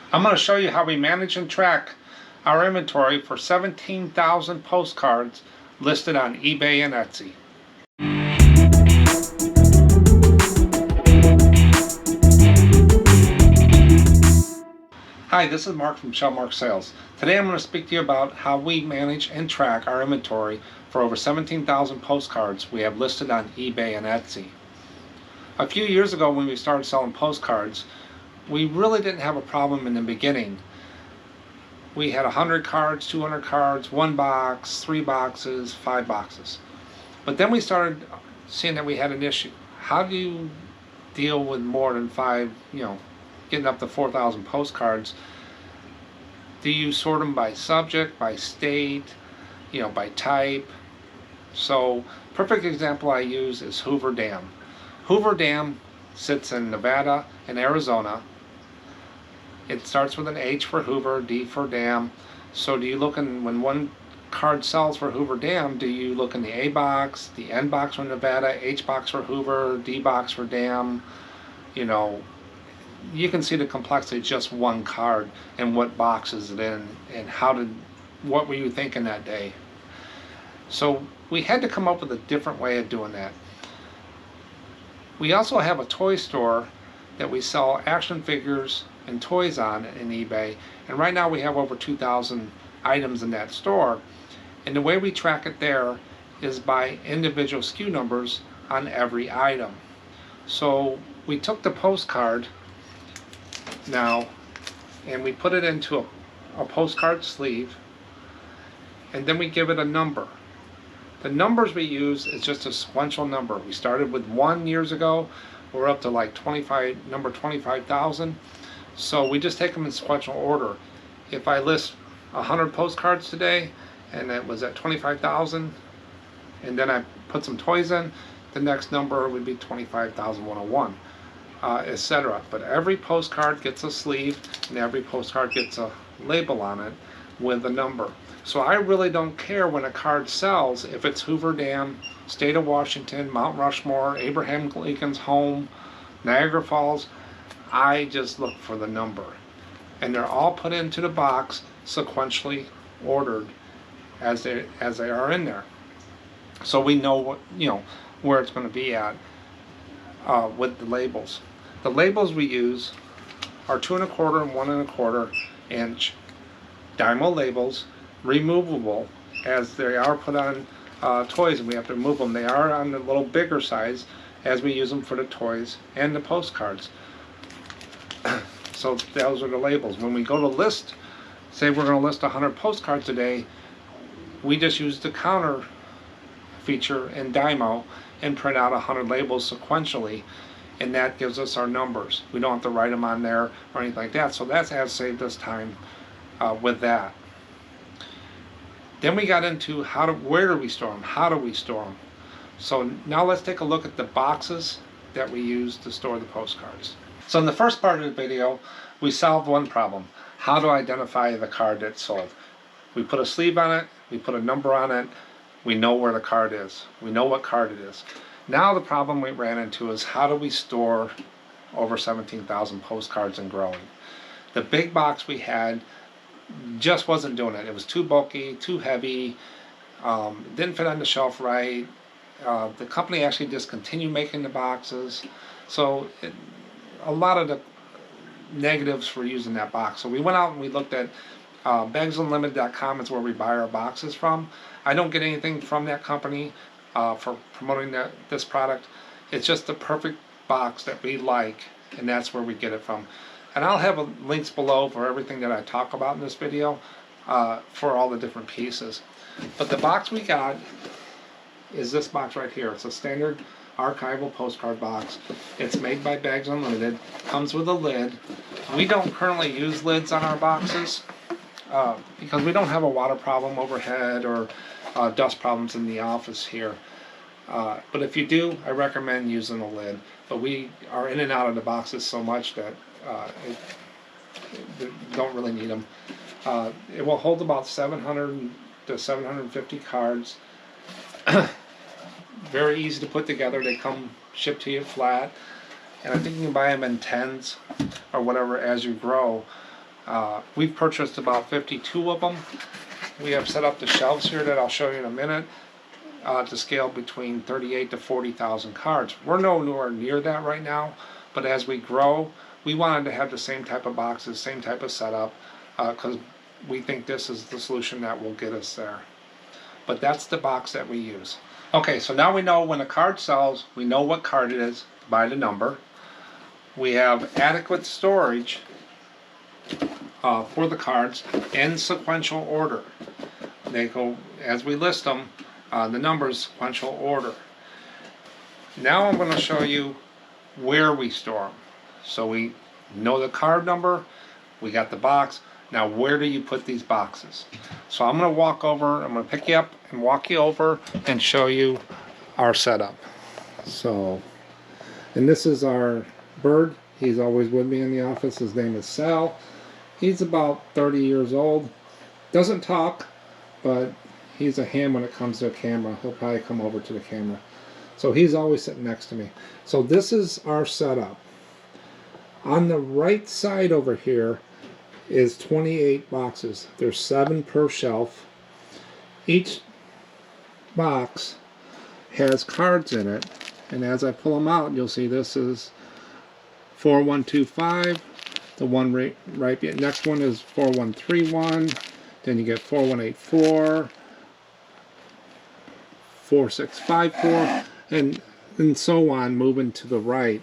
I'm going to show you how we manage and track our inventory for 17,000 postcards listed on eBay and Etsy. Hi, this is Mark from Mark Sales. Today I'm going to speak to you about how we manage and track our inventory for over 17,000 postcards we have listed on eBay and Etsy. A few years ago when we started selling postcards, we really didn't have a problem in the beginning. We had 100 cards, 200 cards, 1 box, 3 boxes, 5 boxes. But then we started seeing that we had an issue. How do you deal with more than 5, getting up to 4,000 postcards? Do you sort them by subject, by state, by type? So, perfect example I use is Hoover Dam. Hoover Dam sits in Nevada and Arizona. It starts with an H for Hoover, D for Dam. So do you look in, when one card sells for Hoover Dam, do you look in the A box, the N box for Nevada, H box for Hoover, D box for Dam? You can see the complexity of just one card and what box is it in and what were you thinking that day? So we had to come up with a different way of doing that. We also have a toy store that we sell action figures and toys on in eBay, and right now we have over 2,000 items in that store, and the way we track it there is by individual SKU numbers on every item. So we took the postcard now and we put it into a postcard sleeve, and then we give it a number. The numbers we use is just a sequential number. We started with 1 years ago, we're up to like number 25,000. So we just take them in sequential order. If I list 100 postcards today and it was at 25,000, and then I put some toys in, the next number would be 25,101, etc. But every postcard gets a sleeve and every postcard gets a label on it with a number. So I really don't care when a card sells if it's Hoover Dam, State of Washington, Mount Rushmore, Abraham Lincoln's home, Niagara Falls. I just look for the number, and they're all put into the box sequentially ordered as they are in there, so we know what where it's going to be at with the labels. The labels we use are 2 1/4 and 1 1/4 inch Dymo labels, removable as they are put on toys, and we have to remove them. They are on the little bigger size as we use them for the toys and the postcards. So those are the labels. When we go to list, say we're going to list 100 postcards today, we just use the counter feature in Dymo and print out 100 labels sequentially, and that gives us our numbers. We don't have to write them on there or anything like that, so that has saved us time with that. Then we got into where do we store them, how do we store them. So now let's take a look at the boxes that we use to store the postcards. So in the first part of the video, we solved one problem. How to identify the card that's sold. We put a sleeve on it, we put a number on it, we know where the card is, we know what card it is. Now the problem we ran into is how do we store over 17,000 postcards and growing. The big box we had just wasn't doing it. It was too bulky, too heavy, didn't fit on the shelf right. The company actually discontinued making the boxes, so a lot of the negatives for using that box. So we went out and we looked at bagsunlimited.com is where we buy our boxes from. I don't get anything from that company for promoting this product. It's just the perfect box that we like, and that's where we get it from. And I'll have links below for everything that I talk about in this video for all the different pieces. But the box we got is this box right here. It's a standard archival postcard box. It's made by Bags Unlimited, comes with a lid. We don't currently use lids on our boxes because we don't have a water problem overhead or dust problems in the office here. But if you do, I recommend using a lid. But we are in and out of the boxes so much that don't really need them. It will hold about 700 to 750 cards. Very easy to put together. They come shipped to you flat, and I think you can buy them in 10s or whatever as you grow. We've purchased about 52 of them. We have set up the shelves here that I'll show you in a minute to scale between 38 to 40,000 cards. We're nowhere near that right now, but as we grow, we wanted to have the same type of boxes, same type of setup, because we think this is the solution that will get us there. But that's the box that we use. Okay, so now we know when a card sells, we know what card it is by the number. We have adequate storage for the cards in sequential order. They go, as we list them, the numbers sequential order. Now I'm going to show you where we store them. So we know the card number, we got the box. Now where do you put these boxes? So I'm going to walk over, I'm going to pick you up and walk you over and show you our setup. So, and this is our bird. He's always with me in the office. His name is Sal. He's about 30 years old. Doesn't talk, but he's a ham when it comes to a camera. He'll probably come over to the camera. So he's always sitting next to me. So this is our setup. On the right side over here is 28 boxes. There's 7 per shelf. Each box has cards in it, and as I pull them out, you'll see this is 4125. The one right next one is 4131. Then you get 4184, 4654, and so on, moving to the right.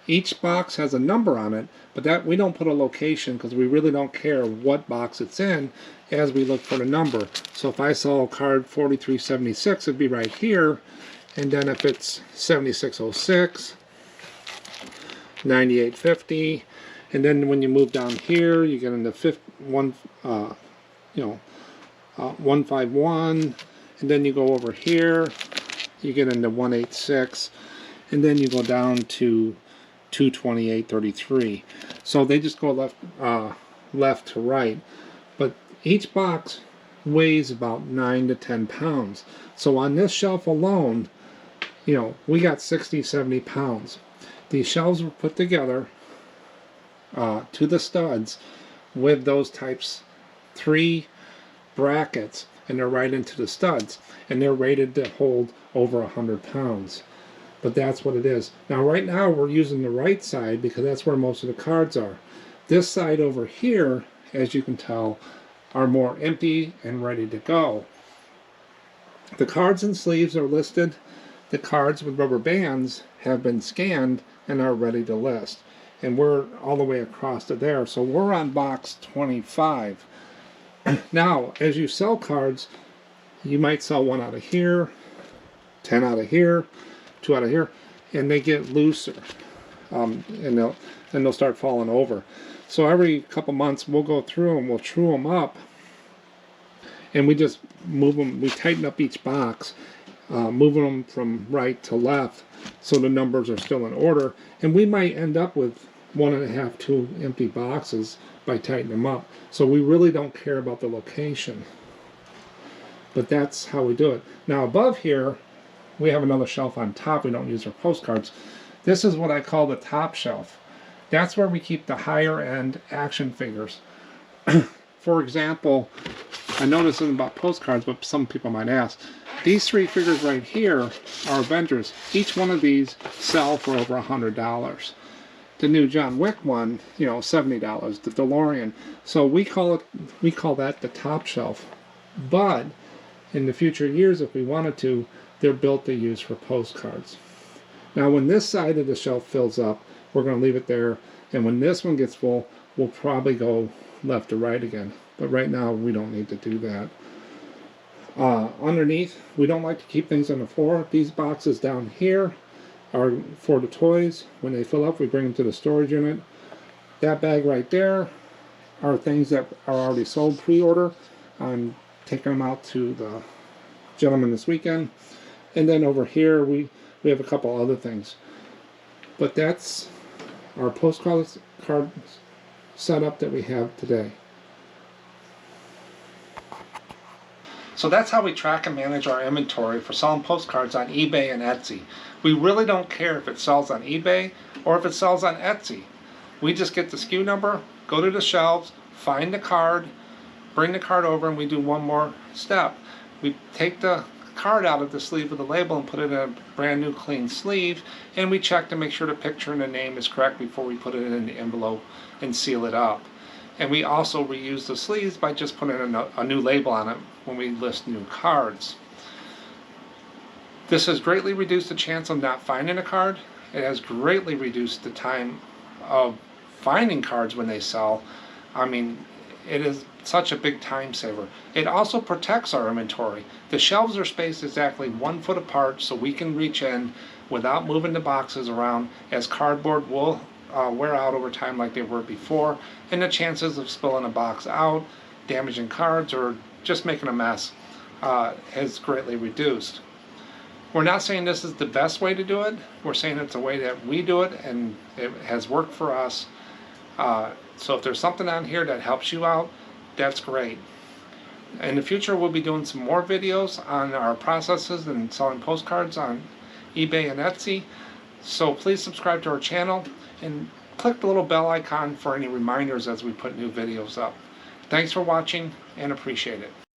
Each box has a number on it, but that we don't put a location because we really don't care what box it's in as we look for the number. So if I saw a card 4376, it'd be right here, and then if it's 7606, 9850, and then when you move down here, you get into 151, and then you go over here, you get into 186, and then you go down to 228.33. So they just go left to right, but each box weighs about 9 to 10 pounds. So on this shelf alone, we got 60-70 pounds. These shelves were put together to the studs with those types 3 brackets, and they're right into the studs, and they're rated to hold over 100 pounds. But that's what it is. Now right now we're using the right side because that's where most of the cards are. This side over here, as you can tell, are more empty and ready to go. The cards and sleeves are listed. The cards with rubber bands have been scanned and are ready to list. And we're all the way across to there. So we're on box 25. Now, as you sell cards, you might sell 1 out of here, 10 out of here, 2 out of here, and they get looser, and they'll start falling over. So every couple months we'll go through and we'll true them up, and we just move them. We tighten up each box, moving them from right to left, so the numbers are still in order. And we might end up with 1.5, 2 empty boxes by tightening them up. So we really don't care about the location, but that's how we do it. Now above here, we have another shelf on top. We don't use our postcards. This is what I call the top shelf. That's where we keep the higher end action figures. For example, I know this isn't about postcards, but some people might ask. These 3 figures right here are Avengers. Each one of these sell for over $100. The new John Wick one, $70. The DeLorean. So we call that the top shelf. But in the future years, if we wanted to, they're built to use for postcards. Now when this side of the shelf fills up, we're going to leave it there, and when this one gets full, we'll probably go left to right again. But right now we don't need to do that. Underneath, we don't like to keep things on the floor. These boxes down here are for the toys. When they fill up, we bring them to the storage unit. That bag right there are things that are already sold pre-order. I'm taking them out to the gentleman this weekend. And then over here we have a couple other things. But that's our postcard setup that we have today. So that's how we track and manage our inventory for selling postcards on eBay and Etsy. We really don't care if it sells on eBay or if it sells on Etsy. We just get the SKU number, go to the shelves, find the card, bring the card over, and we do one more step. We take the card out of the sleeve of the label and put it in a brand new clean sleeve, and we check to make sure the picture and the name is correct before we put it in the envelope and seal it up. And we also reuse the sleeves by just putting a new label on it when we list new cards. This has greatly reduced the chance of not finding a card. It has greatly reduced the time of finding cards when they sell. I mean, it is such a big time saver. It also protects our inventory. The shelves are spaced exactly 1 foot apart so we can reach in without moving the boxes around, as cardboard will wear out over time like they were before, and the chances of spilling a box out, damaging cards, or just making a mess has greatly reduced. We're not saying this is the best way to do it. We're saying it's a way that we do it, and it has worked for us. So if there's something on here that helps you out, that's great. In the future, we'll be doing some more videos on our processes and selling postcards on eBay and Etsy. So please subscribe to our channel and click the little bell icon for any reminders as we put new videos up. Thanks for watching and appreciate it.